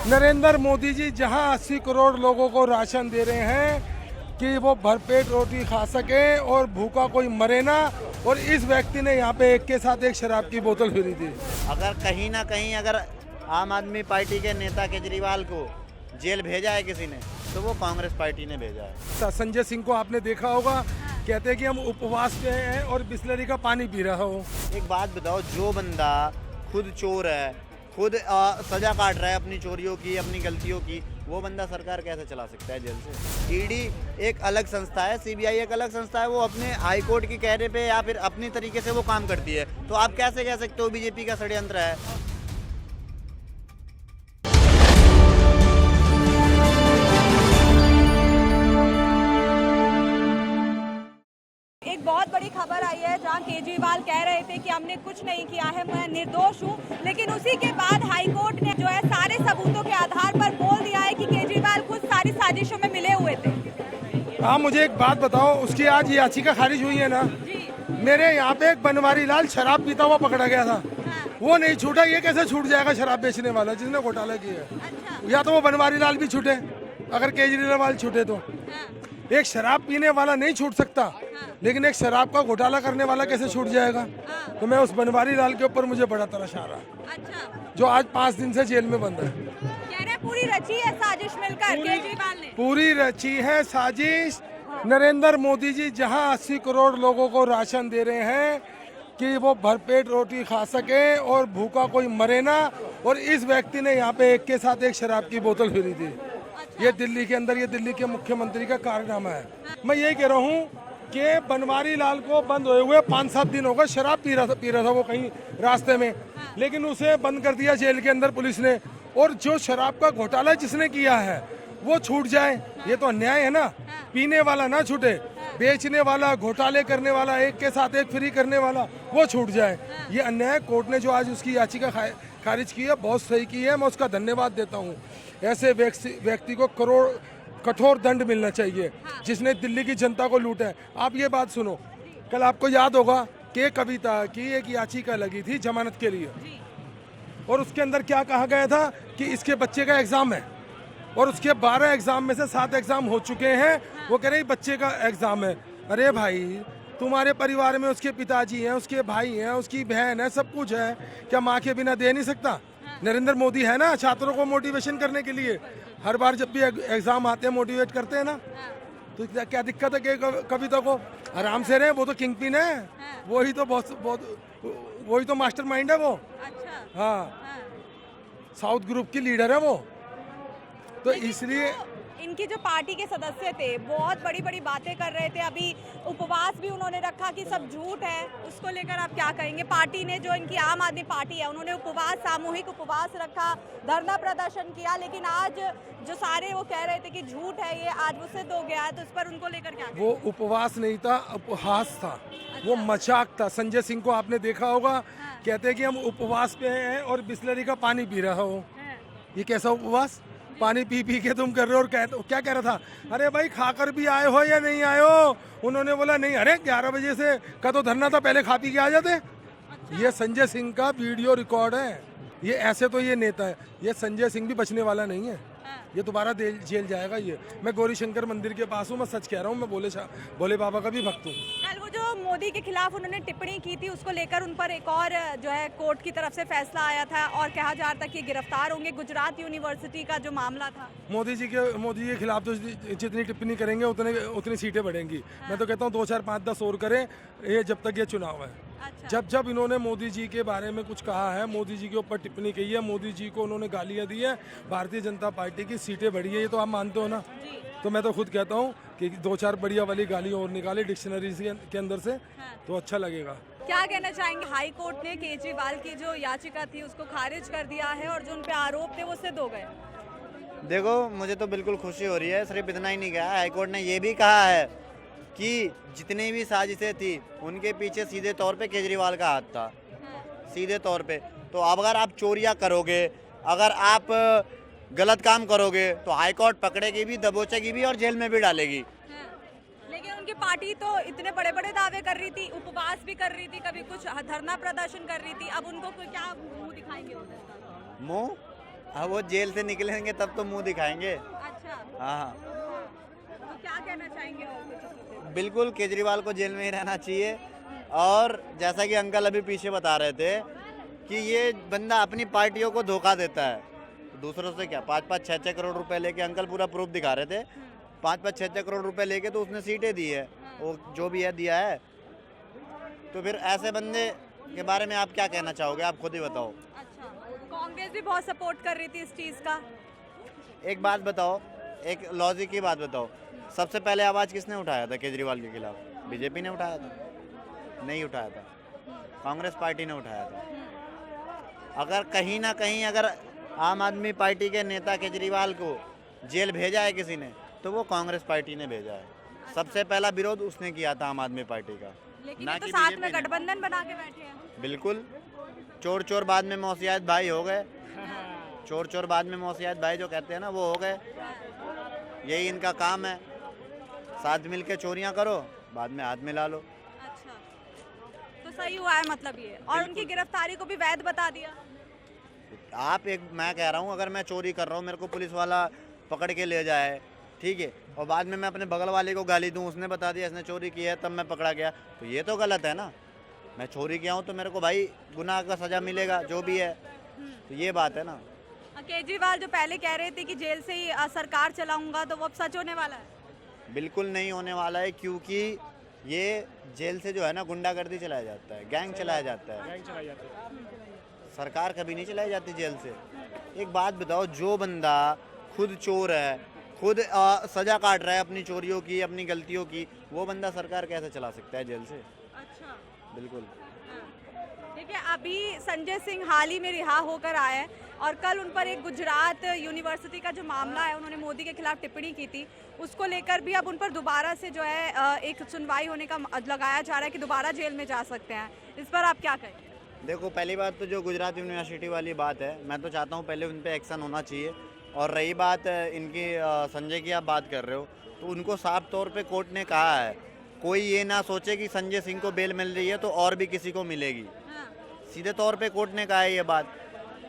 नरेंद्र मोदी जी जहां 80 करोड़ लोगों को राशन दे रहे हैं कि वो भरपेट रोटी खा सके और भूखा कोई मरे ना, और इस व्यक्ति ने यहाँ पे एक के साथ एक शराब की बोतल खरीदी। अगर कहीं ना कहीं अगर आम आदमी पार्टी के नेता केजरीवाल को जेल भेजा है किसी ने, तो वो कांग्रेस पार्टी ने भेजा है। संजय सिंह को आपने देखा होगा, कहते हैं कि हम उपवास पे हैं और बिस्लरी का पानी पी रहा हो। एक बात बताओ, जो बंदा खुद चोर है, खुद सजा काट रहा है अपनी चोरियों की, अपनी गलतियों की, वो बंदा सरकार कैसे चला सकता है जेल से? ईडी एक अलग संस्था है, सीबीआई एक अलग संस्था है, वो अपने हाई कोर्ट के कहने पे या फिर अपनी तरीके से वो काम करती है। तो आप कैसे कह सकते हो बीजेपी का षड्यंत्र है? एक बहुत बड़ी खबर आई है जहां केजरीवाल कह रहे थे कि हमने कुछ नहीं किया है, मैं निर्दोष हूं, लेकिन उसी के बाद हाईकोर्ट ने जो है सारे सबूतों के आधार पर बोल दिया है कि केजरीवाल खुद सारी साजिशों में मिले हुए थे। हाँ, मुझे एक बात बताओ, उसकी आज याचिका खारिज हुई है ना? मेरे यहाँ पे एक बनवारी लाल शराब पीता हुआ पकड़ा गया था। हाँ। वो नहीं छूटा, ये कैसे छूट जाएगा शराब बेचने वाला जिसने घोटाला किया है? अच्छा। या तो वो बनवारी लाल भी छूटे, अगर केजरीवाल छूटे तो। हाँ। एक शराब पीने वाला नहीं छूट सकता, लेकिन एक शराब का घोटाला करने वाला कैसे छूट जाएगा? तो मैं उस बनवारी लाल के ऊपर मुझे बड़ा तरस आ रहा, अच्छा। जो आज 5 दिन से जेल में बंद है। कह रहे पूरी रची है साजिश मिलकर केजरीवाल ने। पूरी रची है साजिश। नरेंद्र मोदी जी जहां 80 करोड़ लोगों को राशन दे रहे हैं कि वो भरपेट रोटी खा सके और भूखा कोई मरे ना, और इस व्यक्ति ने यहाँ पे एक के साथ एक शराब की बोतल खरीदी। ये दिल्ली के अंदर, ये दिल्ली के मुख्यमंत्री का कारनामा है। मैं यही कह रहा हूँ कि बनवारी लाल को बंद हुए हुए 5-7 दिन हो गए, शराब पी रहा था वो कहीं रास्ते में, लेकिन उसे बंद कर दिया जेल के अंदर पुलिस ने। और जो शराब का घोटाला जिसने किया है वो छूट जाए, ये तो अन्याय है ना? पीने वाला ना छूटे, बेचने वाला, घोटाले करने वाला, एक के साथ एक फ्री करने वाला, वो छूट जाए। ये अन्याय। कोर्ट ने जो आज उसकी याचिका खारिज की है, बहुत सही की है, मैं उसका धन्यवाद देता हूँ। ऐसे व्यक्ति को कठोर दंड मिलना चाहिए जिसने दिल्ली की जनता को लूटा है। आप ये बात सुनो, कल आपको याद होगा कि कविता की एक याचिका लगी थी जमानत के लिए, और उसके अंदर क्या कहा गया था कि इसके बच्चे का एग्जाम है, और उसके 12 एग्जाम में से 7 एग्जाम हो चुके हैं। वो कह रहे बच्चे का एग्जाम है। अरे भाई, तुम्हारे परिवार में उसके पिताजी हैं, उसके भाई हैं, उसकी बहन है, सब कुछ है, क्या माँ के बिना दे नहीं सकता? नरेंद्र मोदी है ना छात्रों को मोटिवेशन करने के लिए, हर बार जब भी एग्जाम आते हैं मोटिवेट करते हैं ना, तो क्या दिक्कत है कि कविता को आराम से रहे? वो तो किंग पिन है, वही तो वही तो मास्टर माइंड है वो। अच्छा। हाँ, साउथ ग्रुप की लीडर है वो, तो इसलिए इनकी जो पार्टी के सदस्य थे बहुत बड़ी बड़ी बातें कर रहे थे। अभी उपवास भी उन्होंने रखा कि सब झूठ है, उसको लेकर आप क्या कहेंगे? पार्टी ने, जो इनकी आम आदमी पार्टी है, उन्होंने उपवास, सामूहिक उपवास रखा, धरना प्रदर्शन किया, लेकिन आज जो सारे वो कह रहे थे कि झूठ है, ये आज वो सिद्ध हो गया है, तो इस पर उनको लेकर क्या कहेंगे? वो उपवास नहीं था, उपहास था। वो मजाक था। संजय सिंह को आपने देखा होगा, कहते हैं कि हम उपवास पे हैं और बिस्लरी का पानी पी रहा हो। ये कैसा उपवास? पानी पी पी के तुम कर रहे हो। और क्या कह रहा था? अरे भाई, खाकर भी आए हो या नहीं आए हो? उन्होंने बोला नहीं, अरे 11 बजे से का तो धरना था, पहले खा पी के आ जाते। ये संजय सिंह का वीडियो रिकॉर्ड है। ये ऐसे तो ये नेता है, ये संजय सिंह भी बचने वाला नहीं है, ये दोबारा जेल जाएगा। ये मैं गौरी शंकर मंदिर के पास हूँ, मैं सच कह रहा हूँ, मैं भोले बाबा का भी भक्त हूँ। कल वो जो मोदी के खिलाफ उन्होंने टिप्पणी की थी, उसको लेकर उन पर एक और जो है कोर्ट की तरफ से फैसला आया था, और कहा जा रहा था कि गिरफ्तार होंगे। गुजरात यूनिवर्सिटी का जो मामला था, मोदी जी के खिलाफ तो जितनी टिप्पणी करेंगे उतनी सीटें बढ़ेंगी। मैं तो कहता हूँ 2, 4, 5, 10 और करें, ये जब तक ये चुनाव है। अच्छा। जब इन्होंने मोदी जी के बारे में कुछ कहा है, मोदी जी के ऊपर टिप्पणी की है, मोदी जी को उन्होंने गालियां दी है, भारतीय जनता पार्टी की सीटें बढ़ी है, ये तो आप मानते हो ना? तो मैं तो खुद कहता हूँ कि 2-4 बढ़िया वाली गाली और निकाले डिक्शनरी के अंदर से, तो अच्छा लगेगा। क्या कहना चाहेंगे? हाई कोर्ट ने केजरीवाल की जो याचिका थी उसको खारिज कर दिया है, और जो उन पे आरोप थे वो सिद्ध हो गए। देखो, मुझे तो बिल्कुल खुशी हो रही है। सिर्फ इतना ही नहीं कहा, हाईकोर्ट ने ये भी कहा है कि जितनी भी साजिशें थी उनके पीछे सीधे तौर पे केजरीवाल का हाथ था, सीधे तौर पे। तो अब अगर आप चोरियां करोगे, अगर आप गलत काम करोगे, तो हाईकोर्ट पकड़ेगी भी, दबोचेगी भी और जेल में भी डालेगी। लेकिन उनकी पार्टी तो इतने बड़े बड़े दावे कर रही थी, उपवास भी कर रही थी, कभी कुछ धरना प्रदर्शन कर रही थी, अब उनको क्या मुंह दिखाएंगे? मुंह अब वो जेल से निकलेंगे तब तो मुंह दिखाएंगे। अच्छा, हाँ, तो क्या कहना चाहेंगे और कुछ इस मुद्दे पे? बिल्कुल केजरीवाल को जेल में ही रहना चाहिए। और जैसा कि अंकल अभी पीछे बता रहे थे कि ये बंदा अपनी पार्टियों को धोखा देता है, दूसरों से क्या 5-5 6-6 करोड़ रुपए लेके, अंकल पूरा प्रूफ दिखा रहे थे, 5-5 6-6 करोड़ रुपए लेके तो उसने सीटें दी है, वो जो भी है दिया है। तो फिर ऐसे बंदे के बारे में आप क्या कहना चाहोगे, आप खुद ही बताओ। अच्छा, कांग्रेस भी बहुत सपोर्ट कर रही थी इस चीज का। एक बात बताओ, एक लॉजिक की बात बताओ, सबसे पहले आवाज़ किसने उठाया था केजरीवाल के खिलाफ? बीजेपी ने उठाया था? नहीं उठाया था, कांग्रेस पार्टी ने उठाया था। अगर कहीं ना कहीं अगर आम आदमी पार्टी के नेता केजरीवाल को जेल भेजा है किसी ने, तो वो कांग्रेस पार्टी ने भेजा है। सबसे पहला विरोध उसने किया था आम आदमी पार्टी का, लेकिन ना ये तो कि साथ बीजेपी में ने। गठबंधन बना के बैठे हैं। बिल्कुल, चोर चोर बाद में मौसियात भाई हो गए। चोर चोर बाद में मौसियात भाई जो कहते हैं ना, वो हो गए। यही इनका काम है, साथ मिल के चोरियां करो, बाद में हाथ मिला लो। अच्छा, तो सही हुआ है मतलब ये, और उनकी गिरफ्तारी को भी वैध बता दिया। आप एक, मैं कह रहा हूँ अगर मैं चोरी कर रहा हूँ, मेरे को पुलिस वाला पकड़ के ले जाए, ठीक है, और बाद में मैं अपने बगल वाले को गाली दूँ, उसने बता दिया इसने चोरी की है, तब मैं पकड़ा गया, तो ये तो गलत है ना। मैं चोरी किया हूँ तो मेरे को भाई गुनाह का सजा मिलेगा, जो भी है, तो ये बात है ना। केजरीवाल जो पहले कह रहे थे कि जेल से ही सरकार चलाऊंगा, तो वो अब सच होने वाला है। बिल्कुल नहीं होने वाला है, क्योंकि ये जेल से जो है ना गुंडागर्दी चलाया जाता है, गैंग चलाया जाता है, सरकार कभी नहीं चलाई जाती जेल से। एक बात बताओ, जो बंदा खुद चोर है, खुद सजा काट रहा है अपनी चोरियों की, अपनी गलतियों की, वो बंदा सरकार कैसे चला सकता है जेल से? अच्छा, बिल्कुल। देखिए अभी संजय सिंह हाल ही में रिहा होकर आए हैं, और कल उन पर एक गुजरात यूनिवर्सिटी का जो मामला है, उन्होंने मोदी के खिलाफ टिप्पणी की थी, उसको लेकर भी अब उन पर दोबारा से जो है एक सुनवाई होने का लगाया जा रहा है कि दोबारा जेल में जा सकते हैं। इस पर आप क्या कहेंगे? देखो, पहली बात तो जो गुजरात यूनिवर्सिटी वाली बात है, मैं तो चाहता हूँ पहले उन पे एक्शन होना चाहिए। और रही बात इनकी संजय की आप बात कर रहे हो, तो उनको साफ तौर पे कोर्ट ने कहा है, कोई ये ना सोचे कि संजय सिंह को बेल मिल रही है तो और भी किसी को मिलेगी। सीधे तौर पे कोर्ट ने कहा है ये बात।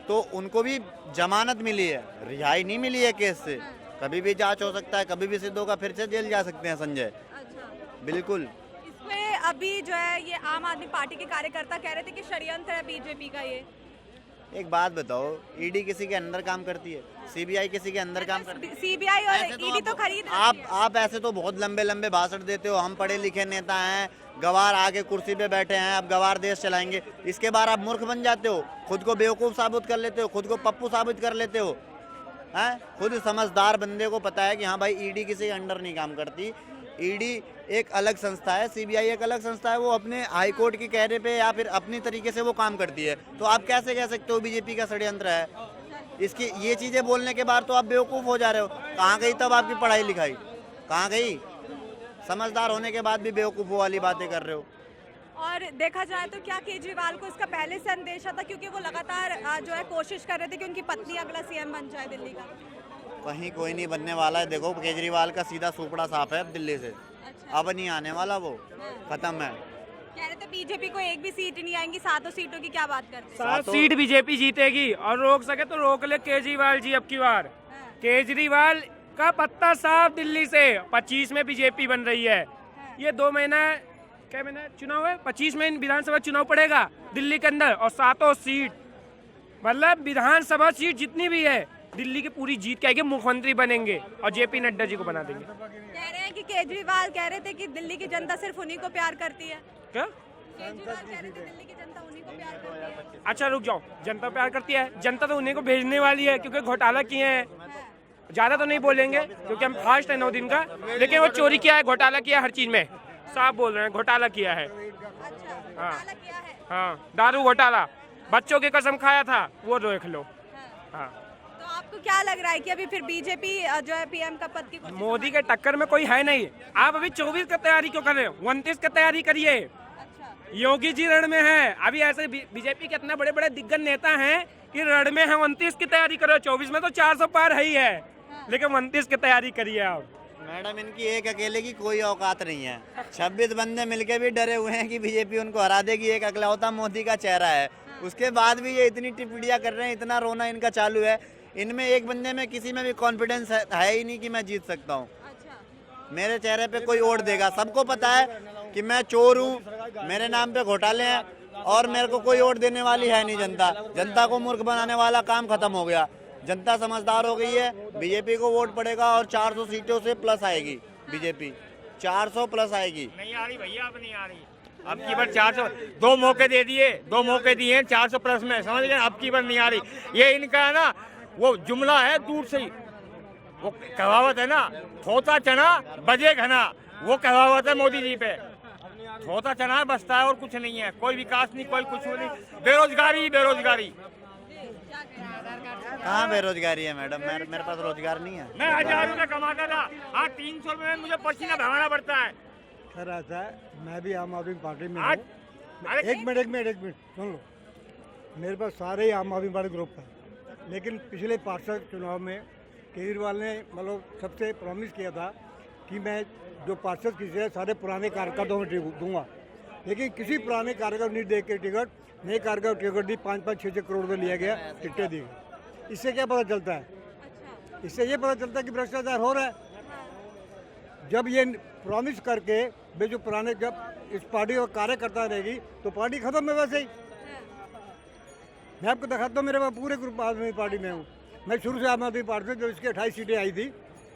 तो उनको भी जमानत मिली है, रिहाई नहीं मिली है केस से। कभी भी जांच हो सकता है, कभी भी सिद्ध होगा, फिर से जेल जा सकते हैं संजय। अच्छा, बिल्कुल। इसमें अभी जो है ये आम आदमी पार्टी के कार्यकर्ता कह रहे थे कि षड्यंत्र है बीजेपी का ये। एक बात बताओ, ईडी किसी के अंदर काम करती है, सीबीआई किसी के अंदर काम करती है? सीबीआई और ऐसे ईडी तो खरीद रही है। आप ऐसे तो बहुत लंबे लंबे भाषण देते हो, हम पढ़े लिखे नेता हैं, गवार आगे कुर्सी पे बैठे हैं, अब गवार देश चलाएंगे, इसके बाद आप मूर्ख बन जाते हो, खुद को बेवकूफ़ साबित कर लेते हो, खुद को पप्पू साबित कर लेते हो, हैं? खुद समझदार बंदे को पता है कि हाँ भाई ईडी किसी के अंडर नहीं काम करती। ईडी एक अलग संस्था है, सीबीआई एक अलग संस्था है, वो अपने हाई कोर्ट के कहने पे या फिर अपनी तरीके से वो काम करती है। तो आप कैसे कह सकते हो बीजेपी का षड्यंत्र है? इसकी ये चीज़ें बोलने के बाद तो आप बेवकूफ़ हो जा रहे हो। कहाँ गई तब आपकी पढ़ाई लिखाई, कहाँ गई? समझदार होने के बाद भी बेवकूफ़ों वाली बातें कर रहे हो। और देखा जाए तो क्या केजरीवाल को इसका पहले से अंदेशा था, क्योंकि वो लगातार जो है कोशिश कर रहे थे कि उनकी पत्नी अगला सीएम बन जाए दिल्ली का? कहीं कोई नहीं बनने वाला है। देखो, केजरीवाल का सीधा सुपड़ा साफ है अब दिल्ली से। अच्छा, अब नहीं आने वाला, वो खत्म है। कह रहे थे बीजेपी को एक भी सीट नहीं आएंगी, 7 सीटों की क्या बात करते हैं? 7 सीट बीजेपी जीतेगी, और रोक सके तो रोक ले केजरीवाल जी अब की बार। केजरीवाल का पत्ता साफ दिल्ली से। 25 में बीजेपी बन रही है, ये 2 महीना क्या महीना चुनाव है, 25 में विधानसभा चुनाव पड़ेगा दिल्ली के अंदर, और 7 सीट, मतलब विधानसभा सीट जितनी भी है दिल्ली की पूरी जीत के आएगी, मुख्यमंत्री बनेंगे और जेपी नड्डा जी को बना देंगे। कह रहे हैं कि केजरीवाल कह रहे थे कि दिल्ली की जनता सिर्फ उन्हीं को प्यार करती है। क्या? केजरीवाल कह रहे थे दिल्ली की जनता उन्हीं को प्यार करती है। अच्छा रुक जाओ, जनता प्यार करती है, जनता तो उन्हीं को भेजने वाली है, क्योंकि घोटाला किए हैं। ज्यादा तो नहीं बोलेंगे क्योंकि हम फास्ट है 9 दिन का, लेकिन वो चोरी किया है, घोटाला किया है, हर चीज में साफ बोल रहे हैं, घोटाला किया है। अच्छा, हाँ। घोटाला किया है। हाँ, दारू घोटाला, बच्चों की कसम खाया था, वो देख लो। हाँ, तो आपको क्या लग रहा है कि अभी फिर बीजेपी जो है पीएम का पद की कुछ मोदी के टक्कर में कोई है नहीं। आप अभी 24 का तैयारी क्यों कर रहे हो? 29 का तैयारी करिए। अच्छा, योगी जी रण में है अभी, ऐसे बीजेपी के इतने बड़े बड़े दिग्गज नेता हैं कि रण में है। 29 की तैयारी करो, 24 में तो 400 पार है ही है, लेकिन 29 की तैयारी करिए आप। मैडम, इनकी एक अकेले की कोई औकात नहीं है। 26 बंदे मिलके भी डरे हुए हैं कि बीजेपी उनको हरा देगी। एक अकलौता मोदी का चेहरा है, उसके बाद भी ये इतनी टिप्पणियां कर रहे हैं, इतना रोना इनका चालू है। इनमें एक बंदे में किसी में भी कॉन्फिडेंस है ही नहीं कि मैं जीत सकता हूँ। मेरे चेहरे पे कोई वोट देगा, सबको पता है कि मैं चोर हूँ, मेरे नाम पे घोटाले हैं और मेरे को कोई वोट देने वाली है नहीं जनता। जनता को मूर्ख बनाने वाला काम खत्म हो गया, जनता समझदार हो गई है। बीजेपी को वोट पड़ेगा और 400 सीटों से प्लस आएगी बीजेपी, 400 प्लस आएगी। नहीं आ रही भैया, अब नहीं आ रही। अब की बार 400, 2 मौके दे दिए, 2 मौके दिए हैं 400 प्लस में, समझ गए। अब की बार नहीं आ रही। ये इनका है ना, वो जुमला है दूर से ही, वो कहावत है ना, थोता चना बजे घना, वो कहावत है मोदी जी पे। थोता चना बसता है और कुछ नहीं है, कोई विकास नहीं, कोई कुछ नहीं, बेरोजगारी बेरोजगारी। कहाँ बेरोजगारी है मैडम? मेरे पास रोजगार नहीं है। मैं 1000 रुपये कमाता था, आज 300 रुपये में मुझे पसीना बहाना पड़ता है। खैर ऐसा है, मैं भी आम आदमी पार्टी में आज हूँ। एक मिनट सुन लो। मेरे पास सारे ही आम आदमी पार्टी ग्रुप है, लेकिन पिछले पार्षद चुनाव में केजरीवाल ने मतलब सबसे प्रॉमिस किया था कि मैं जो पार्षद की है सारे पुराने कार्यकर्ताओं में दूंगा, लेकिन किसी पुराने कार्यकर्ता को नहीं दे के टिकट, नए कार्यकर्ता टिकट दी, 5-5, 6-6 करोड़ रुपये लिया गया, टिकटें दी गई। इससे क्या पता चलता है? इससे ये पता चलता है कि भ्रष्टाचार हो रहा है। जब ये प्रॉमिस करके वे जो पुराने, जब इस पार्टी का कार्यकर्ता रहेगी तो पार्टी खत्म है। वैसे ही मैं आपको दिखाता हूँ, मेरे पास पूरे ग्रुप आदमी पार्टी में हूँ। मैं शुरू से आम आदमी पार्टी से, जब इसकी 28 सीटें आई थी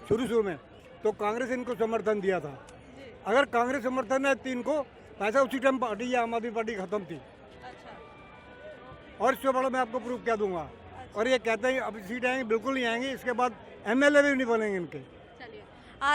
शुरू में, तो कांग्रेस इनको समर्थन दिया था। अगर कांग्रेस समर्थन है 3 को, पैसा उसी टाइम पार्टी या आम आदमी पार्टी खत्म थी। और इससे बड़ा मैं आपको प्रूफ क्या दूंगा। और ये कहते हैं अब सीट आएंगे, बिल्कुल नहीं आएंगे, इसके बाद MLA भी नहीं बनेंगे इनके।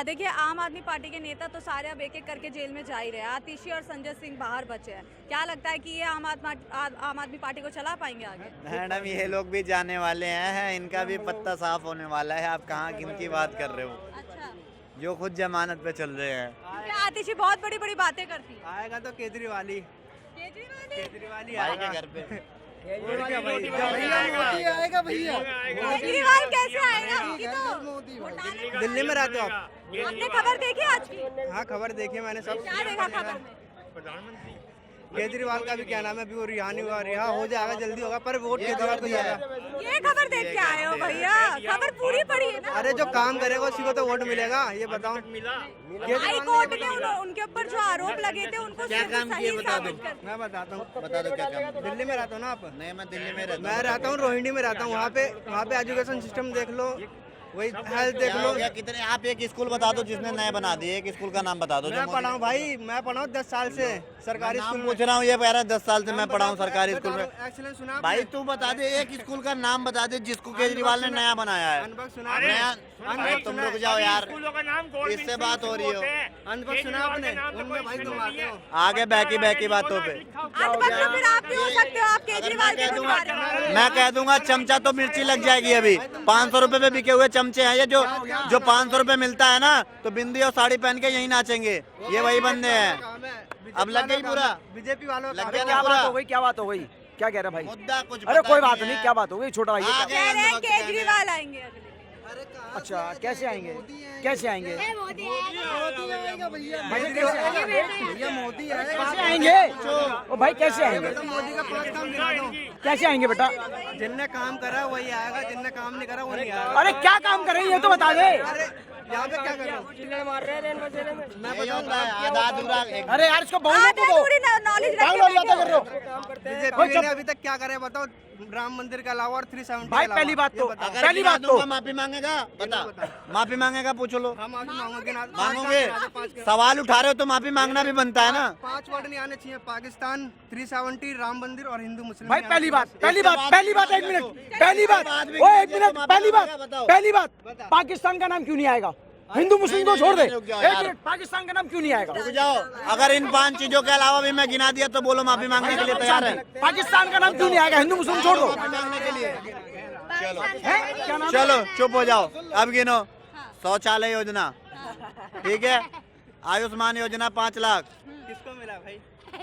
देखिए, आम आदमी पार्टी के नेता तो सारे अब एक एक करके जेल में जा ही रहे हैं। आतिशी और संजय सिंह बाहर बचे हैं। क्या लगता है कि ये आम आदमी पार्टी को चला पाएंगे आगे? मैडम ये लोग भी जाने वाले हैं, इनका भी पत्ता साफ होने वाला है। आप कहाँ किनकी बात कर रहे हो? अच्छा, जो खुद जमानत पे चल रहे हैं। क्या आतिशी बहुत बड़ी बड़ी बातें करती है? आएगा तो केजरीवाल ही केजरीवाल आएगा घर पे। केजरीवाल कैसे आएगा? आपकी तो दिल्ली में रहते हो आप? आपने खबर देखी आज की? हाँ, खबर देखी मैंने सब। क्या देखा खबर में? केजरीवाल का भी क्या नाम है, अभी वो रिहा नहीं हुआ, रिहा हो जाएगा, जल्दी होगा, पर वोट केजरीवाल को जाएगा। ये खबर देख के आए हो भैया? खबर पूरी पढ़ी है ना? अरे जो काम करेगा उसी को तो वोट मिलेगा, ये बताओ। हाई कोर्ट ने उनके ऊपर जो आरोप लगे थे उनको क्या काम किए बता दो? मैं बताता हूँ। बता दो क्या काम। दिल्ली में रहता हूँ ना आप? नहीं, मैं दिल्ली में रहता मैं रहता हूँ रोहिणी में रहता हूँ। वहाँ पे एजुकेशन सिस्टम देख लो, वही हेल्थ देख लो। कितने आप एक स्कूल बता दो जिसने नए बना दिए, एक स्कूल का नाम बता दो। मैं पढ़ा हूँ भाई, मैं पढ़ा हूँ 10 साल से सरकारी स्कूल में। पूछ रहा हूँ, ये कह रहा है 10 साल से मैं पढ़ा हूँ सरकारी स्कूल में। एक्सीलेंस सुना आपने? भाई तू बता दे, एक स्कूल का नाम बता दे जिसको केजरीवाल ने नया बनाया है। अनुभव सुना नया आपने? तुम रुक जाओ यार, स्कूलों का नाम गवर्नमेंट इससे बात हो रही हो। अनुभव सुना आपने? उनमें भाई तुम आते हो। आगे बहकी बातों पे फिर आप भी हो सकते हो। आप केजरीवाल के कुछ बारे में मैं कह दूंगा चमचा तो मिर्ची लग जाएगी। अभी 500 रुपए पे बिके हुए चमचे हैं ये, जो 500 रुपए मिलता है ना, तो बिंदी और साड़ी पहन के यहीं नाचेंगे। ये वही बंदे हैं। अब लग गई पूरा बीजेपी वालों लग का। गया क्या ना बात हो पूरा गई? क्या बात हो गई? क्या कह रहा भाई? मुद्दा कुछ अरे पता कोई नहीं बात है। नहीं, क्या बात हो गई? छोटा भाई ये आगे कह रहे हैं वक्त कहने। केजरीवाल आएंगे अगले। अच्छा, कैसे आएंगे? कैसे आएंगे? कैसे आएंगे? ओ भाई कैसे आएंगे? मोदी का 5 काम दिला दो। कैसे आएंगे बेटा? जिनने काम करा वही आएगा, जिनने काम नहीं करा वो नहीं आएगा। अरे क्या काम कर रहे हैं ये तो बता दे। अरे यहाँ पे क्या कर रहे हो? यही होता है आधा अधूरा एक। अरे यार इसको बहुमत को दो। नॉलेज क्या लोग बातें कर रहे हो? बीजेपी ने अभी तक क्या करे बताओ? राम मंदिर के अलावा और 370 भाई के पहली अलावा। बात तो ये बताओ। अगर पहली गिरा बात तो दूंगा माफी मांगेगा? बता, माफी मांगेगा? पूछ लो। हम माफी मांगोगे ना? मांगोगे? सवाल उठा रहे हो तो माफी मांगना भी बनता है ना। 5 वर्ड नहीं आने चाहिए। पाकिस्तान, 370, राम मंदिर और हिंदू मुस्लिम। भाई नहीं पहली आना बात चाहिए। पहली बात पहली बात 1 मिनट पहली बात ओ 1 मिनट पहली बात पाकिस्तान का नाम क्यों नहीं आएगा? हिंदू मुस्लिम को छोड़ दे। रुक जाओ 1 यार। मिनट, पाकिस्तान का नाम क्यों नहीं आएगा? रुक जाओ, अगर इन 5 चीजों के अलावा भी मैं गिना दिया तो बोलो माफी मांगने के लिए तैयार है? पाकिस्तान का नाम क्यों नहीं आएगा? हिंदू मुस्लिम छोड़ दो। मांगने के लिए चलो हैं? क्या नाम? चलो चुप हो जाओ। अब गिनो। शौचालय योजना, ठीक है। आयुष्मान योजना 5 लाख किसको मिला भाई?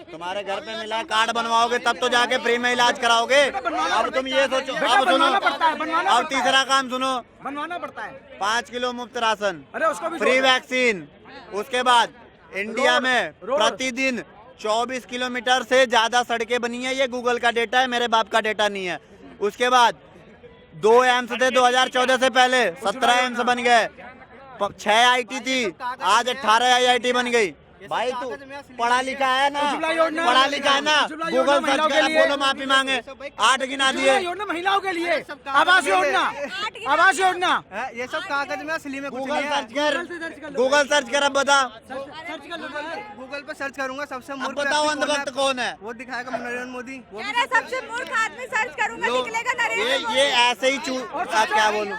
तुम्हारे घर पे मिला। कार्ड बनवाओगे तब तो जाके फ्री में इलाज कराओगे। अब तुम ये सोचो। अब सुनो, बनवाना पड़ता है, बनवाना अब पड़ता है। तीसरा काम सुनो। बनवाना पड़ता है। 5 किलो मुफ्त राशन, अरे उसको भी फ्री छोड़ दो। वैक्सीन। उसके बाद इंडिया में रोड। प्रतिदिन 24 किलोमीटर से ज्यादा सड़कें बनी है। ये गूगल का डेटा है, मेरे बाप का डेटा नहीं है। उसके बाद 2 एम्स थे 2014 से पहले, 17 एम्स बन गए, 6 IIT थी, आज 18 IIT बन गई। भाई तू पढ़ा लिखा है ना, पढ़ा लिखा है ना, गूगल सर्च कर, बोलो माफी मांगे, 8 गिना दिए। योजना महिलाओं के लिए, आवास योजना, आवास योजना, ये सब कागज में असली में कुछ गूगल नहीं है। सर्च कर, गूगल सर्च कर, अब बता, गूगल पे सर्च करूंगा सबसे अब मूर्ख बताओ व्यक्ति अंधभक्त कौन है। वो दिखाएगा नरेंद्र मोदी। वो कह रहे सबसे मूर्ख आदमी सर्च करूंगा निकलेगा नरेंद्र मोदी। ये ऐसे ही आज क्या बोलूं,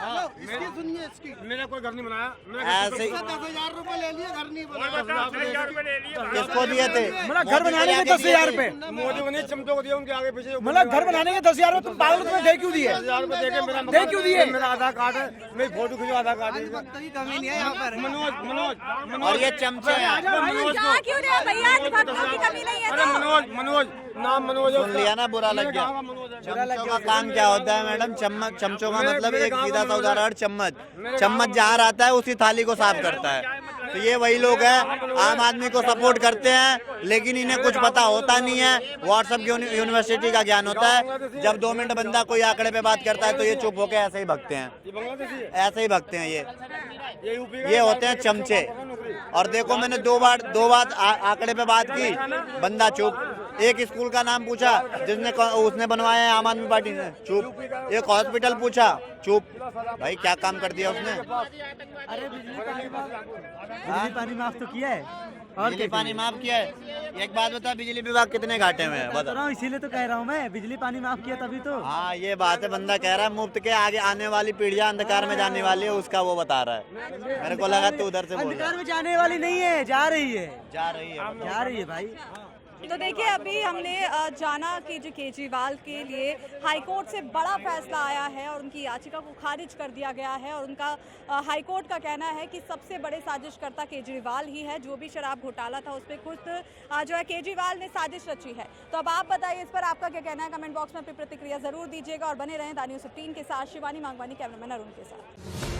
मेरा कोई घर नहीं बनाया, ऐसे ही 10,000 रुपए ले लिए, घर नहीं बनाया। किसको दिए थे? मतलब घर बनाने के 10,000 रुपए, मोदी को नहीं, चमचों को दिया, उनके आगे पीछे। मतलब घर बनाने के 10,000 रुपए तुम पागल, तुम्हें दे क्यों दिए? 10,000 रुपए देके मेरा दे क्यों दिए? मेरा आधार कार्ड है, मेरी फोटो खींचो, आधार कार्ड है। की कमी नहीं है यहाँ पर। मनोज और ये चमचे हैं। जा क्यों रहे भैया, भक्तों की कमी नहीं है अरे तो। मनोज नाम मनोज है सुन लिया ना, बुरा लग गया। चमचों का काम क्या होता है मैडम? चमचों का मतलब एक सीधा सा उदाहरण, चम्मच जहाँ रहता है उसी थाली को साफ करता है। तो ये वही लोग हैं, आम आदमी को सपोर्ट करते हैं, लेकिन इन्हें कुछ पता होता नहीं है। व्हाट्सएप की यूनिवर्सिटी का ज्ञान होता है। जब 2 मिनट बंदा कोई आंकड़े पे बात करता है तो ये चुप होके ऐसे ही भगते हैं, ऐसे ही भगते हैं। ये होते हैं चमचे। और देखो मैंने दो बार आंकड़े पे बात की, बंदा चुप। एक स्कूल का नाम पूछा जिसने उसने बनवाया है आम आदमी पार्टी ने, चुप। एक हॉस्पिटल पूछा, चुप। भाई क्या काम कर दिया उसने? अरे बिजली पानी माफ तो किया है, बिजली पानी माफ किया है। एक बात बता, बिजली विभाग कितने घाटे में है बता? इसीलिए तो कह रहा हूँ मैं, बिजली पानी माफ किया तभी तो। हाँ ये बात है, बंदा कह रहा है मुफ्त के, आगे आने वाली पीढ़ियां अंधकार में जाने वाली है, उसका वो बता रहा है। मेरे को लगा तू उधर से बोल रहा अंधकार में जाने वाली नहीं है, जा रही है, जा रही है। जा रही है भाई। तो देखिए अभी हमने जाना कि जो केजरीवाल के लिए हाईकोर्ट से बड़ा फैसला आया है और उनकी याचिका को खारिज कर दिया गया है। और उनका हाईकोर्ट का कहना है कि सबसे बड़े साजिशकर्ता केजरीवाल ही है। जो भी शराब घोटाला था उस पर खुद जो है केजरीवाल ने साजिश रची है। तो अब आप बताइए इस पर आपका क्या कहना है? कमेंट बॉक्स में अपनी प्रतिक्रिया जरूर दीजिएगा और बने रहें दा न्यूज़ 15 के साथ। शिवानी मांगवानी, कैमरामैन अरुण के साथ।